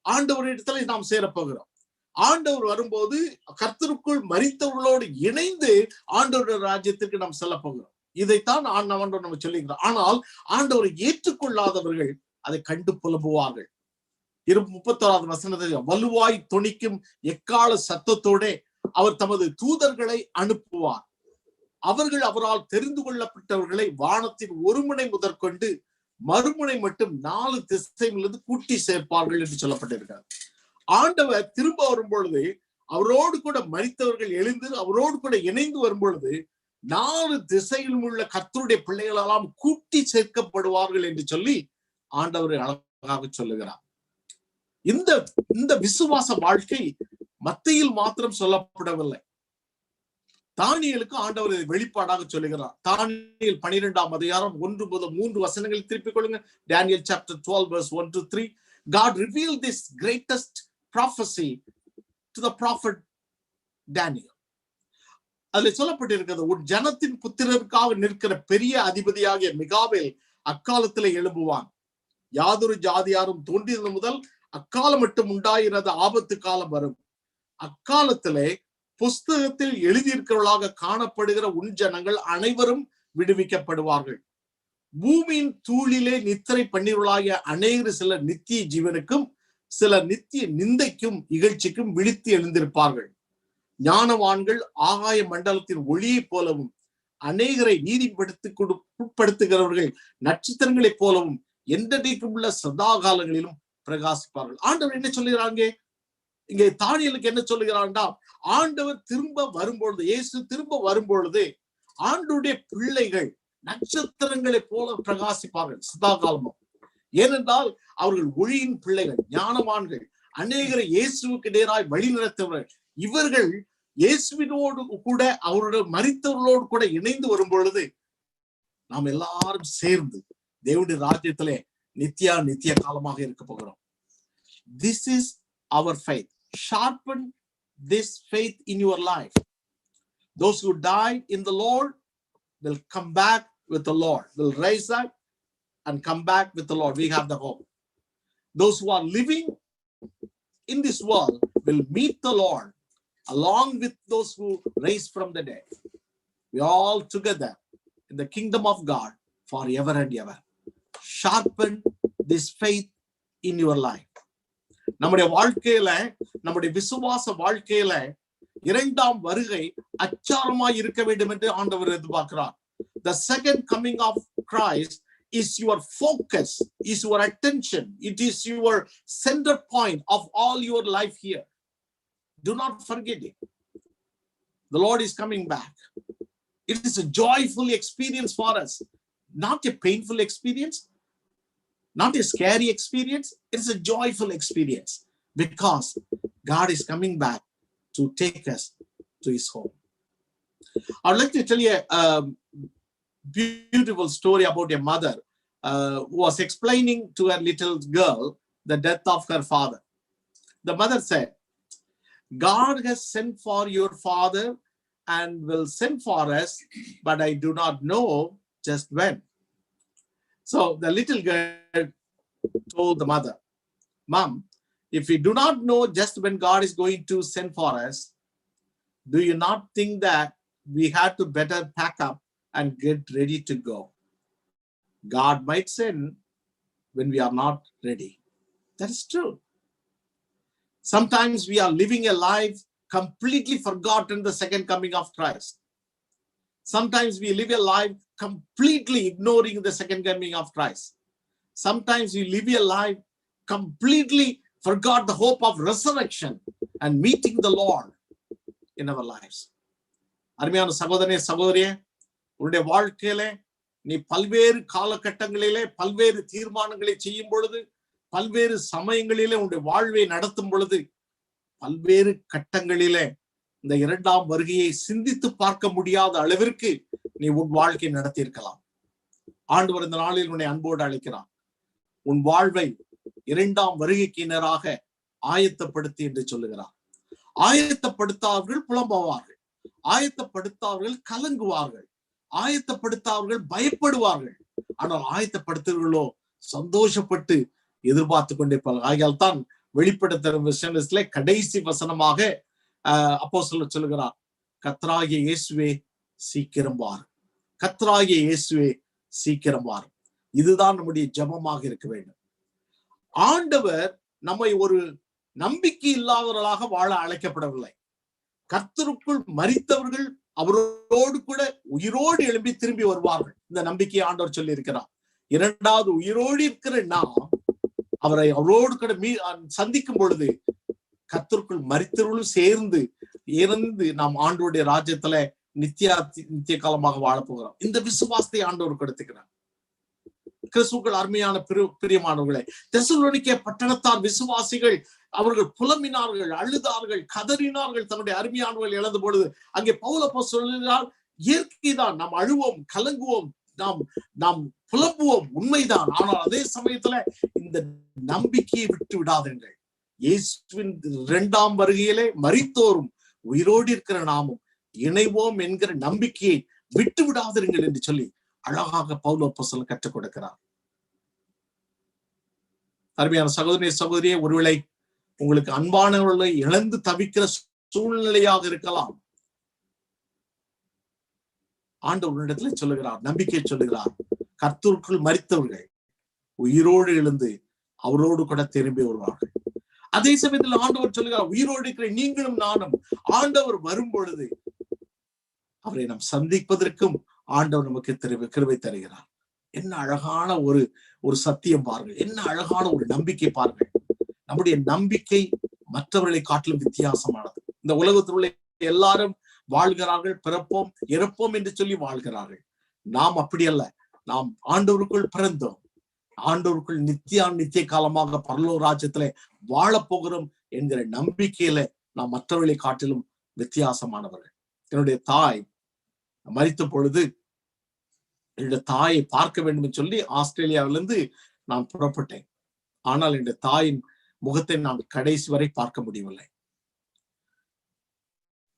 ஆண்டவரிடத்துல நாம் சேரப்போகிறோம். ஆண்டவர் வரும்போது கர்த்தருக்குள் மரித்தவர்களோடு இணைந்து ஆண்டவருடைய ராஜ்யத்திற்கு நாம் செல்ல போகிறோம். இதைத்தான் ஆண்டவர் நம்ம சொல்லுகிறோம். ஆனால் ஆண்டவரை ஏற்றுக்கொள்ளாதவர்கள் அதை கண்டு புலம்புவார்கள். 31வது வசனத்தில் வலுவாய் தொனிக்கும் எக்கால சத்தத்தோட அவர் தமது தூதர்களை அனுப்புவார். அவர்கள் அவரால் தெரிந்து கொள்ளப்பட்டவர்களை வானத்தின் ஒரு முனை முதற்கொண்டு மறுமுனை மட்டும் 4 திசையிலிருந்து கூட்டி சேர்ப்பார்கள் என்று சொல்லப்பட்டிருக்கிறார். ஆண்டவர் திரும்ப வரும் பொழுது அவரோடு கூட மரித்தவர்கள் எழுந்து அவரோடு கூட இணைந்து வரும் பொழுது 4 திசையிலும் உள்ள கர்த்தருடைய பிள்ளைகளெல்லாம் கூட்டி சேர்க்கப்படுவார்கள் என்று சொல்லி ஆண்டவர் அழகாக சொல்லுகிறார். இந்த விசுவாச வாழ்க்கை மத்தியில் மாத்திரம் சொல்லப்படவில்லை. தானியேலுக்கு ஆண்டவர் வெளிப்பாடாக சொல்லுகிறார். தானியேல் 12ஆம் அதிகாரம் 1 முதல் 3 வசனங்களை திருப்பிக் கொள்ளுங்க. Daniel chapter 12 verse 1 to 3. God revealed this greatest prophecy to the prophet Daniel. அதில் சொல்லப்பட்டிருக்கிறது, உன் ஜனத்தின் புத்திரருக்காக நிற்கிற பெரிய அதிபதியாகிய மிகாவேல் அக்காலத்திலே எழும்புவான். யாதொரு ஜாதியாரும் தோன்றியது முதல் அக்காலம் மட்டும் உண்டாயிರದ ஆபத்து காலம் வரும். அக்காலத்திலே புஸ்தகத்தில் எழுதியிருக்கிறவர்களாக காணப்படுகிற உன் ஜனங்கள் அனைவரும் விடுவிக்கப்படுவார்கள். பூமியின் தூளிலே நித்திரை பண்ணியவர்களாகிய அநேகர் சிலர் நித்திய ஜீவனுக்கும் சிலர் நித்திய நிந்தைக்கும் இகழ்ச்சிக்கும் விழித்து எழுந்திருப்பார்கள். ஞானவான்கள் ஆகாய மண்டலத்தின் ஒளியை போலவும் அநேகரை நீதிப்படுத்துகிறவர்கள் நட்சத்திரங்களைப் போலவும் என்றைக்கும் உள்ள சதா காலங்களிலும் பிரகாசிப்பார்கள். ஆண்டவர் என்ன சொல்லுகிறாங்க இங்கே? தானியலுக்கு என்ன சொல்லுகிறான்டா, ஆண்டவர் திரும்ப வரும்பொழுது, இயேசு திரும்ப வரும்பொழுது ஆண்டவருடைய பிள்ளைகள் நட்சத்திரங்களை போல பிரகாசிப்பார்கள் சதா காலமும். ஏனென்றால் அவர்கள் ஒளியின் பிள்ளைகள், ஞானவான்கள், அநேகரை இயேசுவுக்கு நேராய் வழி நடத்தவர்கள். இவர்கள் இயேசுவினோடு கூட அவருடைய மரித்தவர்களோடு கூட இணைந்து வரும் பொழுது நாம் எல்லாரும் சேர்ந்து தேவனுடைய ராஜ்யத்திலே நித்திய காலமாக இருக்க போகிறோம். This is our faith. Sharpen this faith in your life. Those who died in the Lord will come back with the Lord, will rise up and come back with the Lord. We have the hope. Those who are living in this world will meet the Lord along with those who raise from the dead. We are all together in the kingdom of God forever and ever. Sharpen this faith in your life. நம்முடைய வாழ்க்கையில, நம்முடைய விசுவாச வாழ்க்கையில இரண்டாம் வருகை அச்சாரமாய் இருக்க வேண்டும் என்று ஆண்டவர் எதிர்பார்க்கிறார். The second coming of Christ is your focus, is your attention. It is your center point of all your life here. Do not forget it. The Lord is coming back. It is a joyful experience for us, not a painful experience, not a scary experience. It's a joyful experience because God is coming back to take us to his home. I would like to tell you a beautiful story about a mother who was explaining to her little girl the death of her father. The mother said, God has sent for your father and will send for us, but I do not know just when. So the little girl told the mother, Mom, if we do not know just when God is going to send for us, do you not think that we had to better pack up and get ready to go? God might send when we are not ready. That is true. Sometimes we are living a life completely forgotten the second coming of Christ. Sometimes we live a life completely ignoring the second coming of Christ. Sometimes we live a life completely forgot the hope of resurrection and meeting the Lord in our lives. அருமையான சகோதரனே, சகோதரியே, உன்னுடைய வாழ்க்கையிலே நீ பல்வேறு காலகட்டங்களிலே பல்வேறு தீர்மானங்களை செய்யும் பொழுது, பல்வேறு சமயங்களிலே உன்னுடைய வாழ்வை நடத்தும் பொழுது, பல்வேறு கட்டங்களிலே இந்த இரண்டாம் வருகையை சிந்தித்து பார்க்க முடியாத அளவிற்கு நீ உன் வாழ்க்கை நடத்தியிருக்கலாம். ஆண்டவர் இந்த நாளில் உன்னை அன்போடு அழைக்கிறான். உன் வாழ்வை இரண்டாம் வருகைக்கு நேராக ஆயத்தப்படுத்தி என்று சொல்லுகிறார். ஆயத்தப்படுத்தார்கள் புலம்புவார்கள், ஆயத்தப்படுத்தார்கள் கலங்குவார்கள், ஆயத்தப்படுத்தார்கள் பயப்படுவார்கள். ஆனால் ஆயத்தப்படுத்துவர்களோ சந்தோஷப்பட்டு எதிர்பார்த்து கொண்டிருப்பார்கள். ஆகையால் தான் வெளிப்படுத்துகிற கடைசி வசனமாக அப்போஸ்தலர் சொல்லுகிறார், கர்த்தராகிய இயேசுவே சீக்கிரம் வாரும், கர்த்தராகிய இயேசுவே சீக்கிரம் வாரும். இதுதான் நம்முடைய ஜெபமாக இருக்க வேண்டும். ஆண்டவர் நம்மை ஒரு நம்பிக்கை இல்லாதவர்களாக வாழ அழைக்கப்படவில்லை. கர்த்தருக்குள் மரித்தவர்கள் அவரோடு கூட உயிரோடு எழும்பி திரும்பி வருவார்கள். இந்த நம்பிக்கையை ஆண்டவர் சொல்லி இருக்கிறார். இரண்டாவது, உயிரோடு இருக்கிற நாம் அவரோடு கூட சந்திக்கும் பொழுது கர்த்தருக்குள் மரித்தவர்களும் சேர்ந்து இறந்து நாம் ஆண்டவருடைய ராஜ்யத்துல நித்திய காலமாக வாழ போகிறோம். இந்த விசுவாசத்தை ஆண்டவர் கொடுத்துக்கிறார். கிறிஸ்துவுக்குள் அருமையான பிரியமானவர்களே, தெசலோனிக்கே பட்டணத்தார் விசுவாசிகள் அவர்கள் புலம்பினார்கள், அழுதார்கள், கதறினார்கள், தன்னுடைய அருமையானவர்கள் இழந்த பொழுது. அங்கே பவுல் அப்போஸ்தலர் சொல்கிறார், இயற்கைதான், நாம் அழுவோம், கலங்குவோம், நாம் புலம்புவோம், உண்மைதான். ஆனால் அதே சமயத்துல இந்த நம்பிக்கையை விட்டு விடாதீர்கள். இயேசுவின் இரண்டாம் வருகையிலே மரித்தோரும் உயிரோடு இருக்கிற நாமும் இணைவோம் என்கிற நம்பிக்கையை விட்டு விடாதீர்கள் என்று சொல்லி அழகாக பவுல் அப்போஸ்தலர் கற்றுக் கொடுக்கிறார். அருமையான சகோதரிய சகோதரியே, ஒருவேளை உங்களுக்கு அன்பானவர்களை இழந்து தவிக்கிற சூழ்நிலையாக இருக்கலாம். ஆண்டவரிடத்துல சொல்லுகிறார், நம்பிக்கை சொல்லுகிறார், கர்த்தருக்குள் மரித்தவர்கள் உயிரோடு எழுந்து அவரோடு கூட திரும்பி வருவார்கள். அதே சமயத்தில் ஆண்டவர் சொல்லுகிறார், உயிரோடு இருக்கிற நீங்களும் நானும் ஆண்டவர் வரும் பொழுது அவரை நாம் சந்திப்பதற்கும் ஆண்டவர் நமக்கு கிருபை தருகிறார். என்ன அழகான ஒரு சத்தியம் பாருங்கள், என்ன அழகான ஒரு நம்பிக்கை பாருங்கள். நம்முடைய நம்பிக்கை மற்றவர்களை காட்டிலும் வித்தியாசமானது. இந்த உலகத்தில் உள்ள எல்லாரும் வாழ்கிறார்கள், பிறப்போம் இறப்போம் என்று சொல்லி வாழ்கிறார்கள். நாம் அப்படி அல்ல. நாம் ஆண்டவருக்குள் பிறந்தோம், ஆண்டவருக்குள் நித்திய காலமாக பரலோக ராஜ்யத்திலே வாழப்போகிறோம் என்கிற நம்பிக்கையில நாம் மற்றவர்களை காட்டிலும் வித்தியாசமானவர்கள். என்னுடைய தாய் மரித்த பொழுது என்னுடைய தாயை பார்க்க வேண்டும் என்று சொல்லி ஆஸ்திரேலியாவிலிருந்து நான் புறப்பட்டேன். ஆனால் என்னுடைய தாயின் முகத்தை நான் கடைசி வரை பார்க்க முடியவில்லை.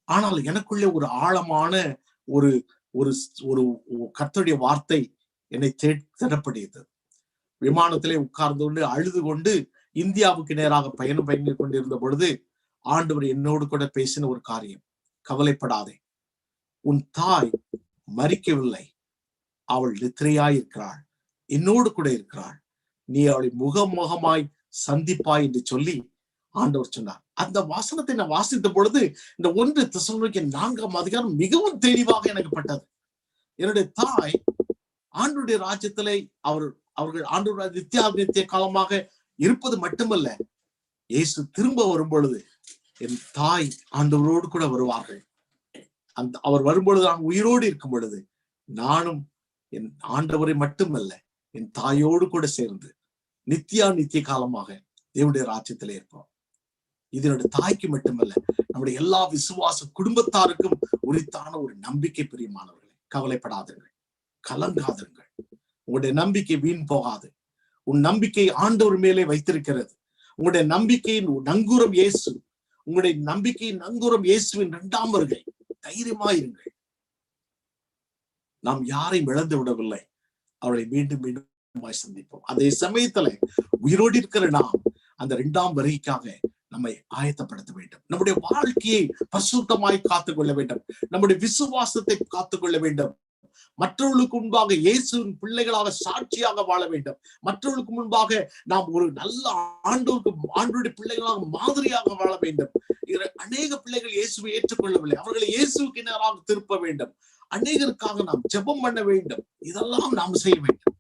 ஆனால் எனக்குள்ளே ஒரு ஆழமான ஒரு ஒரு ஒரு கர்த்தருடைய வார்த்தை என்னை தேடப்படுகிறது. விமானத்திலே உட்கார்ந்து கொண்டு அழுது கொண்டு இந்தியாவுக்கு நேராக பயணி கொண்டிருந்த பொழுது ஆண்டவர் என்னோடு கூட பேசின ஒரு காரியம், கவலைப்படாதே, உன் தாய் மரிக்கவில்லை, அவள் நித்திரையாய் இருக்கிறாள், என்னோடு கூட இருக்கிறாள், நீ அவளை முகமாய் சந்திப்பாய் என்று சொல்லி ஆண்டவர் சொன்னார். அந்த வசனத்தை நான் வாசித்த பொழுது இந்த 1 தெசலோனிக்கே 4ஆம் அதிகாரம் மிகவும் தெளிவாக எனக்கு பட்டது. என்னுடைய தாய் ஆண்டவருடைய ராஜ்யத்திலே அவர்கள் ஆண்டவருடைய நித்திய காலமாக இருப்பது மட்டுமல்ல, இயேசு திரும்ப வரும் பொழுது என் தாய் ஆண்டவரோடு கூட வருவார்கள். அவர் வரும்பொழுது நான் உயிரோடு இருக்கும் பொழுது நானும் என் ஆண்டவரை மட்டுமல்ல என் தாயோடு கூட சேர்ந்து நித்திய காலமாக தேவனுடைய ராஜ்யத்திலே இருப்போம். இதனுடைய தாய்க்கு மட்டுமல்ல, நம்முடைய எல்லா விசுவாச குடும்பத்தாருக்கும் உரித்தான ஒரு நம்பிக்கை. பிரியமானவர்களே, கவலைப்படாதீர்கள், கலங்காதீர்கள். உங்களுடைய நம்பிக்கை வீண் போகாது. உன் நம்பிக்கை ஆண்டவர் மேலே வைத்திருக்கிறது. உங்களுடைய நம்பிக்கையின் நங்கூரம் இயேசு. உங்களுடைய நம்பிக்கையின் நங்கூரம் இயேசுவின் 2ஆம் வருகை. தைரியமாயிருங்கள். நாம் யாரையும் இழந்து விடவில்லை. அவளை மீண்டும் மீண்டும் சந்திப்போம். அதே சமயத்துல உயிரோடு இருக்கிற நாம் அந்த 2ஆம் வருகைக்காக நம்மை ஆயத்தப்படுத்த வேண்டும். நம்முடைய வாழ்க்கையை பரிசுத்தமாய் காத்துக்கொள்ள வேண்டும். நம்முடைய விசுவாசத்தை காத்துக்கொள்ள வேண்டும். மற்றவர்களுக்கு முன்பாக இயேசுவின் பிள்ளைகளாக சாட்சியாக வாழ வேண்டும். மற்றவர்களுக்கு முன்பாக நாம் ஒரு நல்ல ஆண்டவருடைய பிள்ளைகளாக மாதிரியாக வாழ வேண்டும். அநேக பிள்ளைகள் இயேசுவை ஏற்றுக்கொள்ளவில்லை, அவர்களை இயேசுவுக்கு நேராக திருப்ப வேண்டும். அநேகருக்காக நாம் ஜெபம் பண்ண வேண்டும். இதெல்லாம் நாம் செய்ய வேண்டும்.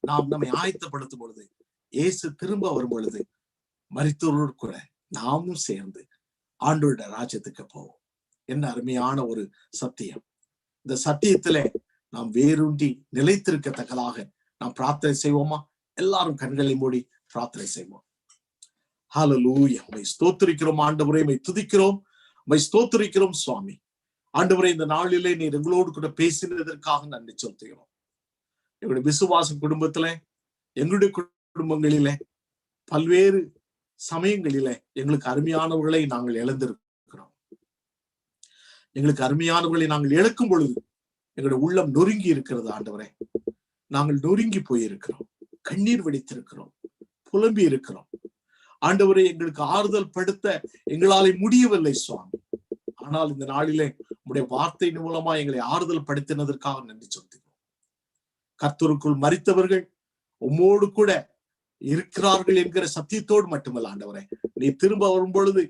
நாம் நம்மை ஆயத்தப்படுத்தும் பொழுது இயேசு திரும்ப வரும் பொழுது மரித்தோரோடு கூட நாமும் சேர்ந்து ஆண்டவருடைய ராஜ்யத்துக்கு போவோம். என்ன அருமையான ஒரு சத்தியம். இந்த சத்தியத்திலே நாம் வேரூன்றி நிலைத்திருக்கத்தக்கதாக நாம் பிரார்த்தனை செய்வோமா? எல்லாரும் கண்களை மூடி பிரார்த்தனை செய்வோம். ஹல்லேலூயா. உம்மை ஸ்தோத்திரிக்கிறோம் ஆண்டவரே, உம்மை துதிக்கிறோம், உம்மை ஸ்தோத்திரிக்கிறோம் சுவாமி. ஆண்டவரே, இந்த நாளிலே நீர் எங்களோடு கூட பேசினதற்காக நன்றி செலுத்துகிறோம். எங்களுடைய விசுவாச குடும்பத்துல, எங்களுடைய குடும்பங்களிலே, பல்வேறு சமயங்களிலே எங்களுக்கு அருமையானவர்களை நாங்கள் இழந்திருக்கிறோம். எங்களுக்கு அருமையானவர்களை நாங்கள் இழக்கும் பொழுது எங்களுடைய உள்ளம் நொறுங்கி இருக்கிறது. ஆண்டவரே, நாங்கள் நொறுங்கி போயிருக்கிறோம், கண்ணீர் வெடித்திருக்கிறோம், புலம்பி இருக்கிறோம். ஆண்டவரே, எங்களுக்கு ஆறுதல் படுத்த எங்களாலே முடியவில்லை சுவாமி. ஆனால் இந்த நாளிலே உடைய வார்த்தையின் மூலமா எங்களை ஆறுதல் படுத்தினதற்காக நன்றி செலுத்துகிறோம். கர்த்தருக்குள் மரித்தவர்கள் உம்மோடு கூட இருக்கிறார்கள் என்கிற சத்தியத்தோடு மட்டுமல்ல ஆண்டவரே, நீ திரும்ப வரும் பொழுது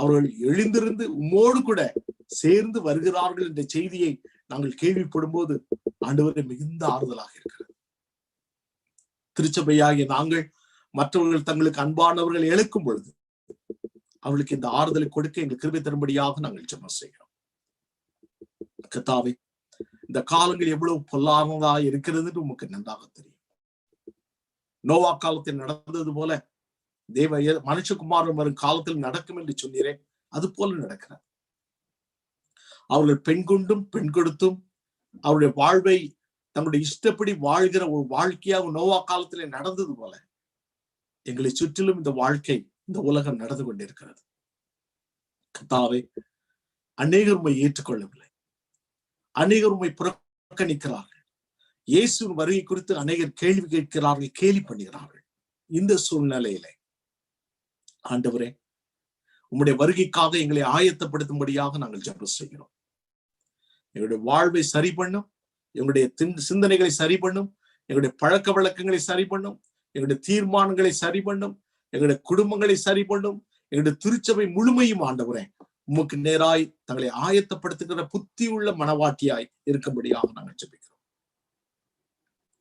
அவர்கள் எழுந்திருந்து உம்மோடு கூட சேர்ந்து வருகிறார்கள் என்ற செய்தியை நாங்கள் கேள்விப்படும் போது ஆண்டவரே மிகுந்த ஆறுதலாக இருக்கிறது. திருச்சபையாகிய நாங்கள் மற்றவர்கள் தங்களுக்கு அன்பானவர்கள் இழக்கும் பொழுது அவளுக்கு இந்த ஆறுதலை கொடுக்க எங்கள் கிருபை தரும்படியாக நாங்கள் ஜெபம் செய்கிறோம். கர்த்தாவே, இந்த காலங்கள் எவ்வளவு பொல்லாததா இருக்கிறது உமக்கு நன்றாக தெரியும். நோவா காலத்தில் நடந்தது போல மனுஷகுமாரன் வரும் காலத்தில் நடக்கும் என்று சொன்னீரே, அது போல நடக்கிறார். அவர்கள் பெண் கொண்டும் பெண் கொடுத்தும் அவருடைய வாழ்வை தங்களுடைய இஷ்டப்படி வாழ்கிற ஒரு வாழ்க்கையாக நோவா காலத்திலே நடந்தது போல எங்களை சுற்றிலும் இந்த வாழ்க்கை, இந்த உலகம் நடந்து கொண்டிருக்கிறது. கர்த்தாவே, அநேகர் உம்மை ஏற்றுக்கொள்ளவில்லை, அநேகர் உம்மை புறக்கணிக்கிறார்கள். இயேசுவின் வருகை குறித்து அநேகர் கேள்வி கேட்கிறார்கள், கேலி பண்ணுகிறார்கள். இந்த சூழ்நிலையிலே ஆண்டவரே, உம்முடைய வருகைக்காக எங்களை ஆயத்தப்படுத்தும்படியாக நாங்கள் ஜெபம் செய்கிறோம். எங்களுடைய வாழ்வை சரி பண்ணும், எங்களுடைய சிந்தனைகளை சரி பண்ணும், எங்களுடைய பழக்க வழக்கங்களை சரி பண்ணும், எங்களுடைய தீர்மானங்களை சரி பண்ணும், எங்களுடைய குடும்பங்களை சரி பண்ணும், எங்களுடைய திருச்சபை முழுமையும் ஆண்டவரே உமக்கு நேராய் தங்களை ஆயத்தப்படுத்துகிற புத்தி உள்ள மனவாட்டியாய் இருக்கும்படியாக நாங்கள் ஜெபிக்கிறோம்.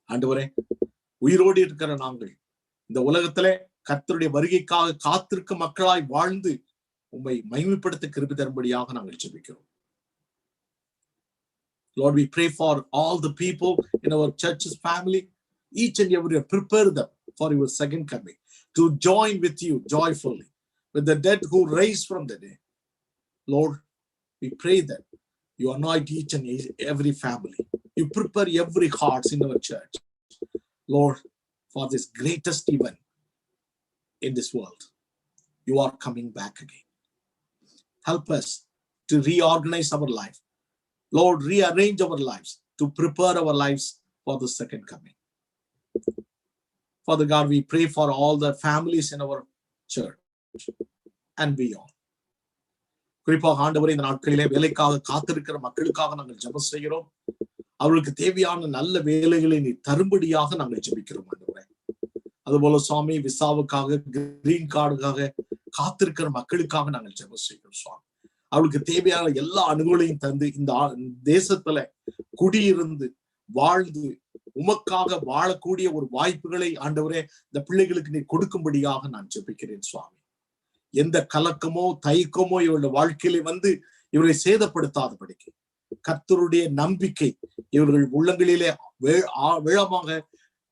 ஆண்டவரே, உயிரோடு இருக்கிற நாங்கள் இந்த உலகத்திலே கர்த்தருடைய வருகைக்காக காத்திருக்கும் மக்களாய் வாழ்ந்து உம்மை மகிமைப்படுத்த கிருபை தரும்படியாக நாங்கள் ஜெபிக்கிறோம். Lord, we pray for all the people in our church's family, each and every, prepare them for your second coming, to join with you joyfully, with the dead who raised from the dead. Lord, we pray that you anoint each and every family. You prepare every heart in our church, Lord, for this greatest event in this world. You are coming back again. Help us to reorganize our life. Lord, rearrange our lives to prepare our lives for the second coming. Father God, we pray for all the families in our church and beyond. குறிப்பாக ஆண்டவரே, இந்த நாட்களிலே வேலைக்காக காத்திருக்கிற மக்களுக்காக நாங்கள் ஜெபம் செய்கிறோம். அவர்களுக்கு தேவையான நல்ல வேலைகளை நீ தரும்படியாக நாங்கள் ஜெபிக்கிறோம் ஆண்டவரே. அதுபோல சுவாமி, விசாவுக்காக, கிரீன் கார்டுக்காக காத்திருக்கிற மக்களுக்காக நாங்கள் ஜெபம் செய்கிறோம் சுவாமி. அவளுக்கு தேவையான எல்லா அனுகூலையும் தந்து இந்த தேசத்துல குடியிருந்து வாழ்ந்து உமக்காக வாழக்கூடிய ஒரு வாய்ப்புகளை ஆண்டவரே இந்த பிள்ளைகளுக்கு நீ கொடுக்கும்படியாக நான் ஜெபிக்கிறேன் சுவாமி. எந்த கலக்கமோ தயக்கமோ இவருடைய வாழ்க்கையில வந்து இவர்களை சேதப்படுத்தாதபடிக்கு கர்த்தருடைய நம்பிக்கை இவர்கள் உள்ளங்களிலே வேளமாக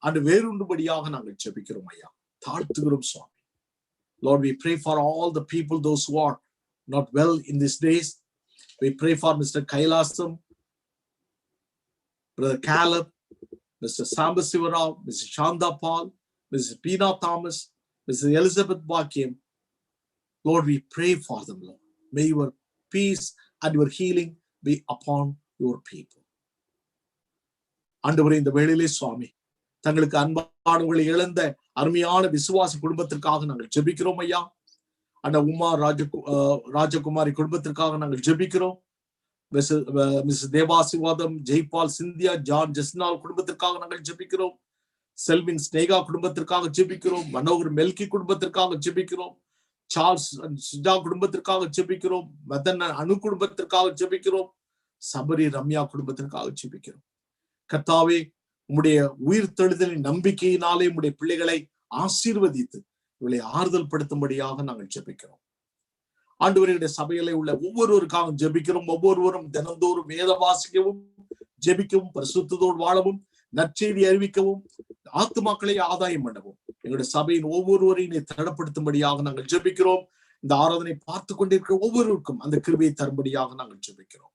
அன்று வேறுண்டுபடியாக நாங்கள் ஜெபிக்கிறோம் ஐயா, தாழ்த்துகிறோம் சுவாமி. Lord, we pray for all the people, those who are not well in these days. We pray for Mr. Kailasam, Brother Caleb, Mr. Sambasivarao, Mrs. Shanda Paul, Mrs. Pina Thomas, Mrs. Elizabeth Bakim. Lord, we pray for them, Lord. May your peace and your healing be upon your people. ஆண்டவரே, இந்த வேளையிலே சுவாமி, தங்களுக்கு அன்பானவர்களை இழந்த அருமையான விசுவாச குடும்பத்திற்காக நாங்கள் ஜெபிக்கிறோம் ஐயா. அண்ணா உமா ராஜகுமாரி குடும்பத்திற்காக நாங்கள் ஜெபிக்கிறோம். மிஸ் தேவாசிவாதம், ஜெய்பால், சிந்தியா, ஜான், ஜெஸ்னால் குடும்பத்திற்காக நாங்கள் ஜெபிக்கிறோம். செல்வின் ஸ்னேகா குடும்பத்திற்காக ஜெபிக்கிறோம். மனோகர் மெல்கி குடும்பத்திற்காக ஜெபிக்கிறோம். சார்ல்ஸ் சுஜா குடும்பத்திற்காக ஜெபிக்கிறோம். மதன் அணு குடும்பத்திற்காக ஜெபிக்கிறோம். சபரி ரம்யா குடும்பத்திற்காக ஜெபிக்கிறோம். கர்த்தாவே, உம்முடைய உயிர் தெழுதலின் நம்பிக்கையினாலே உம்முடைய பிள்ளைகளை ஆசீர்வதித்து இவளை ஆறுதல் படுத்தும்படியாக நாங்கள் ஜெபிக்கிறோம். ஆண்டவருடைய சபையிலே உள்ள ஒவ்வொருவருக்காக ஜெபிக்கிறோம். ஒவ்வொருவரும் தினந்தோறும் வேத வாசிக்கவும், ஜெபிக்கவும், பரிசுத்தத்தோடு வாழவும், நற்செய்தி அறிவிக்கவும், ஆத்துமாக்களை ஆதாயம் பண்ணவும் எங்களுடைய சபையின் ஒவ்வொருவரையும் தடப்படுத்தும்படியாக நாங்கள் ஜெபிக்கிறோம். இந்த ஆராதனை பார்த்து கொண்டிருக்கிற ஒவ்வொருவருக்கும் அந்த கிருபையை தரும்படியாக நாங்கள் ஜெபிக்கிறோம்.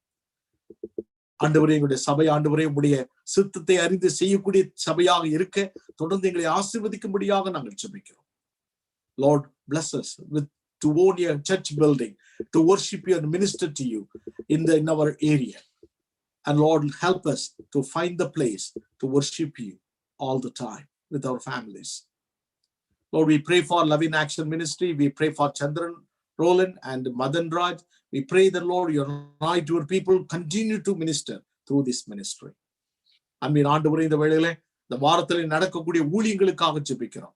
ஆண்டவரே, எங்களுடைய சபை ஆண்டவரே உடைய சித்தத்தை அறிந்து செய்யக்கூடிய சபையாக இருக்க தொடர்ந்து எங்களை ஆசீர்வதிக்கும்படியாக நாங்கள் ஜெபிக்கிறோம். Lord, bless us to own your church building, to worship you and minister to you in our area. And Lord, help us to find the place to worship you all the time with our families. Lord, we pray for Loving Action Ministry. We pray for Chandran Roland and Madan Raj. We pray that, Lord, you anoint your people, continue to minister through this ministry. அன்பின் ஆண்டவரே, இந்த வேளையிலே இந்த வாரத்தில் நடக்கக்கூடிய ஊழியங்களுக்காக ஜெபிக்கிறோம்.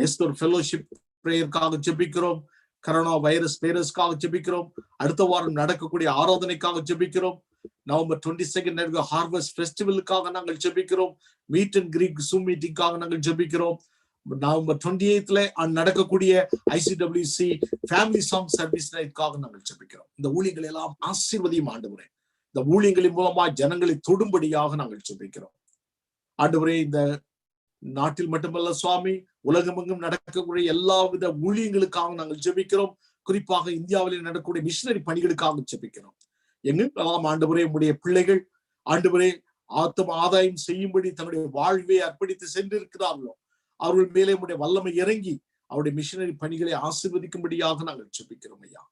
எஸ்தர் ஃபெலோஷிப் பிரேயருக்காக ஜெபிக்கிறோம். கரோனா வைரஸ் பேரஸ்க்காக ஜெபிக்கிறோம். அடுத்த வாரம் நடக்கக்கூடிய ஆராதனைக்காக ஜெபிக்கிறோம். November 22 ஹார்வெஸ்ட் ஃபெஸ்டிவலுக்காக நாங்கள் ஜெபிக்கிறோம். மீட் அண்ட் கிரீக் ஜூம் மீட்டிங்காக நாங்கள் ஜெபிக்கிறோம். November 28 நடக்கக்கூடிய ICWC ஃபேமிலி சாங் சர்வீஸ் நைட்காக நாங்கள் ஜெபிக்கிறோம். இந்த ஊழியங்களை எல்லாம் ஆசீர்வதியும் ஆண்டவரே. இந்த ஊழியங்களின் மூலமா ஜனங்களை தொடும்படியாக நாங்கள் ஜெபிக்கிறோம். ஆண்டவரே, இந்த நாட்டில் மட்டுமல்ல சுவாமி, உலகமெங்கும் நடக்கக்கூடிய எல்லா வித ஊழியங்களுக்காக நாங்கள் ஜெபிக்கிறோம். குறிப்பாக இந்தியாவிலே நடக்கக்கூடிய மிஷனரி பணிகளுக்காக ஜெபிக்கிறோம். எங்கெல்லாம் ஆண்டவரே உடைய பிள்ளைகள் ஆண்டவரே ஆத்ம ஆதாயம் செய்யும்படி தன்னுடைய வாழ்வை அர்ப்பணித்து சென்றிருக்கிறார்களோ அவர்கள் மேலே உடைய வல்லமை இறங்கி அவருடைய மிஷனரி பணிகளை ஆசீர்வதிக்கும்படியாக நாங்கள் ஜெபிக்கிறோம் ஐயா.